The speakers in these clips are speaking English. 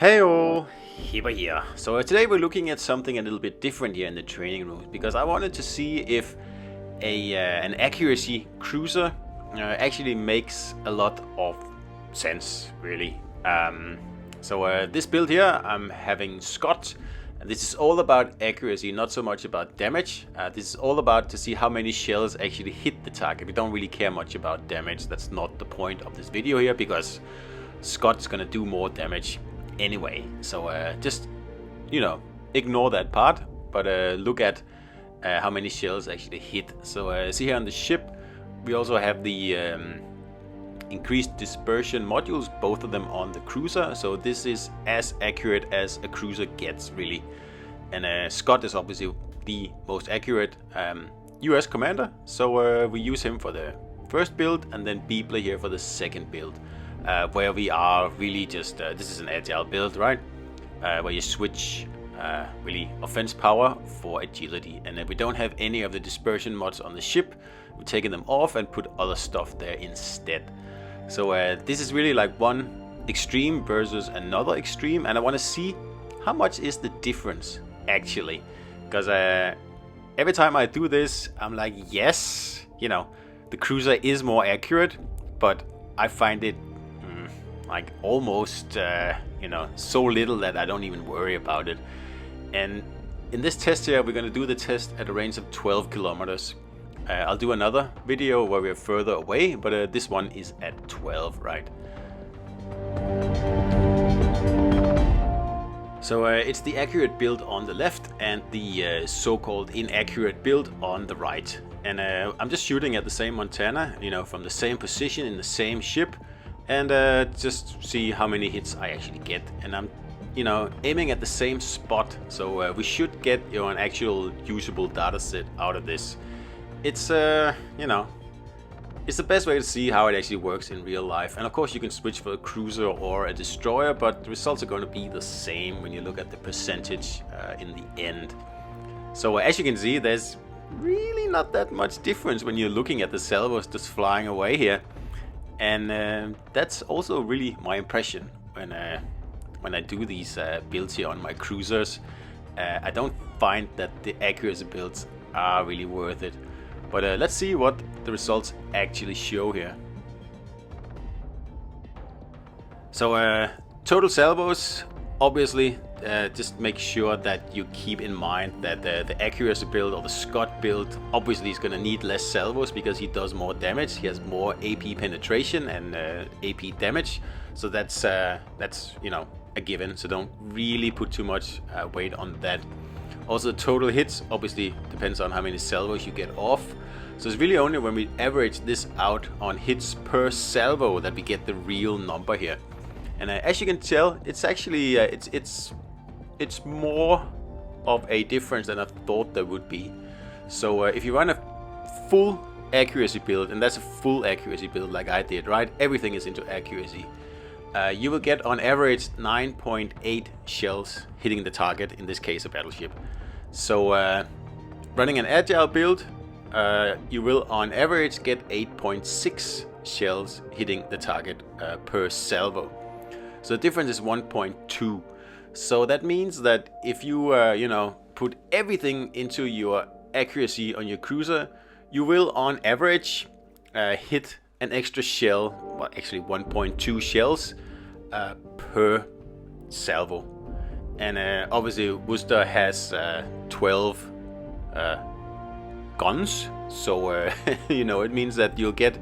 Heyo, Hipper here. So today we're looking at something a little bit different here in the training room because I wanted to see if an accuracy cruiser actually makes a lot of sense, really. This build here, I'm having Scott. And this is all about accuracy, not so much about damage. This is all about to see how many shells actually hit the target. We don't really care much about damage. That's not the point of this video here because Scott's gonna do more damage anyway, so just ignore that part, but look at how many shells actually hit. So see here on the ship we also have the increased dispersion modules, both of them on the cruiser, so this is as accurate as a cruiser gets, really. And Scott is obviously the most accurate US commander, so we use him for the first build and then Beebler here for the second build. Where we are really just, this is an agile build, right? Where you switch really offense power for agility. And then we don't have any of the dispersion mods on the ship. We're taking them off and put other stuff there instead. So this is really like one extreme versus another extreme. And I want to see how much is the difference actually. Because every time I do this, I'm like, yes, the cruiser is more accurate, but I find it like almost so little that I don't even worry about it. And in this test here we're going to do the test at a range of 12 kilometers. I'll do another video where we're further away, but this one is at 12, right? So it's the accurate build on the left and the so-called inaccurate build on the right. And I'm just shooting at the same Montana, from the same position in the same ship, and just see how many hits I actually get. And I'm aiming at the same spot, so we should get an actual usable data set out of this. It's it's the best way to see how it actually works in real life. And of course you can switch for a cruiser or a destroyer, but the results are going to be the same when you look at the percentage in the end. So as you can see, there's really not that much difference when you're looking at the salvos just flying away here. And that's also really my impression when I do these builds here on my cruisers. I don't find that the accuracy builds are really worth it. But let's see what the results actually show here. So total salvos, obviously, just make sure that you keep in mind that the accuracy build or the Scott build obviously is going to need less salvos because he does more damage. He has more AP penetration and AP damage, so that's a given. So don't really put too much weight on that. Also, total hits obviously depends on how many salvos you get off. So it's really only when we average this out on hits per salvo that we get the real number here. And as you can tell, it's actually it's more of a difference than I thought there would be. So if you run a full accuracy build, and that's a full accuracy build like I did, right? Everything is into accuracy. You will get on average 9.8 shells hitting the target, in this case a battleship. So running an agile build, you will on average get 8.6 shells hitting the target per salvo. So the difference is 1.2. So that means that if you put everything into your accuracy on your cruiser, you will on average hit an extra shell, well actually 1.2 shells per salvo. And obviously Worcester has 12 guns, so it means that you'll get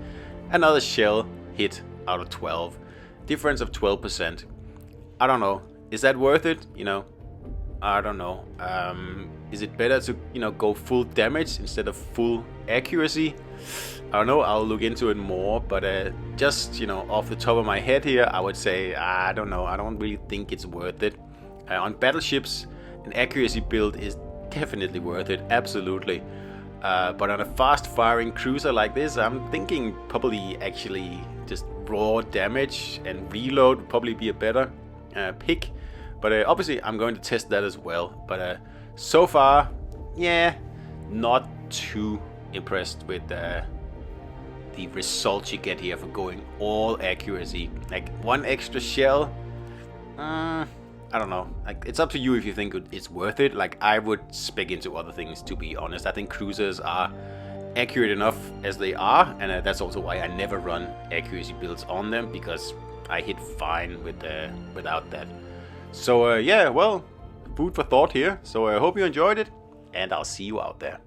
another shell hit out of 12. Difference of 12%. I don't know, is that worth it? I don't know. Is it better to go full damage instead of full accuracy? I don't know, I'll look into it more, but just off the top of my head here, I would say I don't know. I don't really think it's worth it. On battleships, an accuracy build is definitely worth it, absolutely. But on a fast firing cruiser like this, I'm thinking probably actually just raw damage and reload would probably be a better pick. But obviously I'm going to test that as well. But so far, yeah, not too impressed with the results you get here for going all accuracy. Like one extra shell, I don't know. Like, it's up to you if you think it's worth it. Like, I would spec into other things, to be honest. I think cruisers are accurate enough as they are, and that's also why I never run accuracy builds on them, because I hit fine without that. So yeah, well, food for thought here. So I hope you enjoyed it, and I'll see you out there.